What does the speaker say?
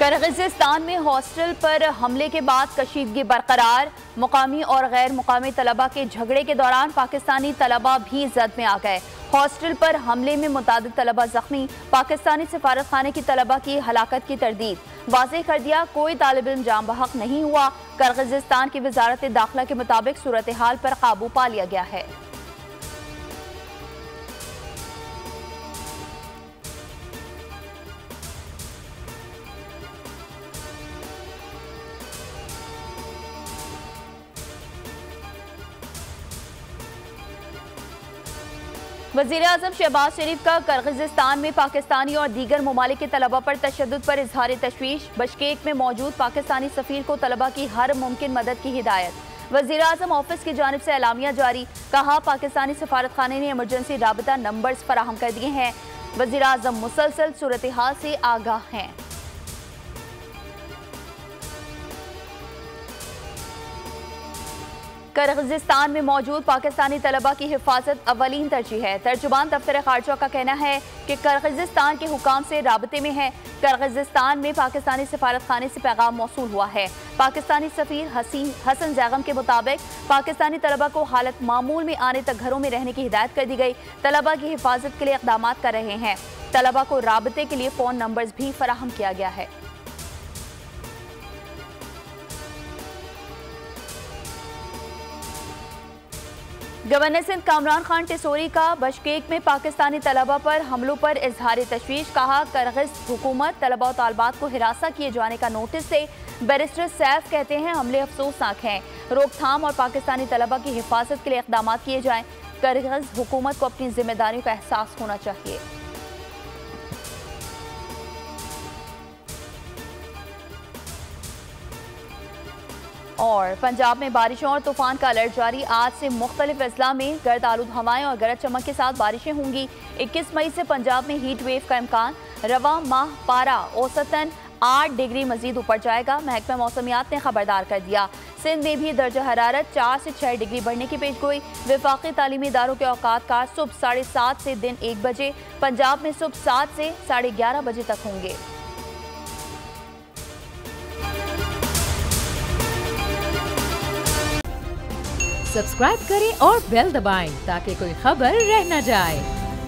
Kyrgyzstan में hostel पर हमले के बाद कशीदगी बरकरार। मुकामी और गैर मुकामी तलबा के झगड़े के दौरान पाकिस्तानी तलबा भी जद में आ गए। हॉस्टल पर हमले में मुतादिद तलबा जख्मी। पाकिस्तानी सफारत खाने की तलबा की हलाकत की तरदीद। वाज़ेह कर दिया, कोई तालिब इल्म जाम बहक नहीं हुआ। किर्गिस्तान की वजारत दाखिला के मुताबिक सूरत हाल पर काबू पा लिया गया है। वज़ीर-ए-आज़म शहबाज शरीफ का किर्गिस्तान में पाकिस्तानी और दीगर ममालिक के तलबा पर तशद्दुद पर इजहार तशवीश। बिश्केक में मौजूद पाकिस्तानी सफ़ीर को तलबा की हर मुमकिन मदद की हिदायत। वज़ीर-ए-आज़म ऑफिस की जानिब से एलामिया जारी। कहा, पाकिस्तानी सफारत खाने ने इमरजेंसी राबता नंबर्स फराहम कर दिए हैं। वज़ीर-ए-आज़म मुसलसल सूरत हाल से आगाह हैं। किर्गिस्तान में मौजूद पाकिस्तानी तलबा की हिफाजत अवलीन तरजीह है। तर्जुमान दफ्तर खारजा का कहना है कि किर्गिस्तान के हुकाम से राबते में है। किर्गिस्तान में पाकिस्तानी सफारत खाने से पैगाम मौसूल हुआ है। पाकिस्तानी सफीर हसन जैगम के मुताबिक पाकिस्तानी तलबा को हालत मामूल में आने तक घरों में रहने की हिदायत कर दी गई। तलबा की हिफाजत के लिए इक़दाम कर रहे हैं। तलबा को राबते के लिए फ़ोन नंबर्स भी फराहम किया गया है। गवर्नर सिंध कामरान खान टिसोरी का बिश्केक में पाकिस्तानी तलबा पर हमलों पर इजहार तशवीश। कहा, किर्गिज़ हुकूमत तलबा और तालबात को हिरासा किए जाने का नोटिस से। बैरिस्टर सैफ कहते हैं, हमले अफसोसनाक हैं। रोकथाम और पाकिस्तानी तलबा की हिफाजत के लिए इक़दाम किए जाएं। किर्गिज़ हुकूमत को अपनी जिम्मेदारियों का एहसास होना चाहिए। और पंजाब में बारिशों और तूफान का अलर्ट जारी। आज से मुख्तलिफ अजला में गर्द आलूद हवाएं और गरज चमक के साथ बारिशें होंगी। 21 मई से पंजाब में हीट वेव का इम्कान। रवा माह पारा औसतन 8 डिग्री मजीद ऊपर जाएगा। महकमा मौसमियात ने खबरदार कर दिया। सिंध में भी दर्जा हरारत 4 से 6 डिग्री बढ़ने की पेशगोई। वफाकी तालीमी इदारों के औकात कार सुबह 7:30 से दिन 1 बजे। पंजाब में सुबह 7 से 11:30 बजे तक होंगे। सब्सक्राइब करें और बेल दबाएं ताकि कोई खबर रह न जाए।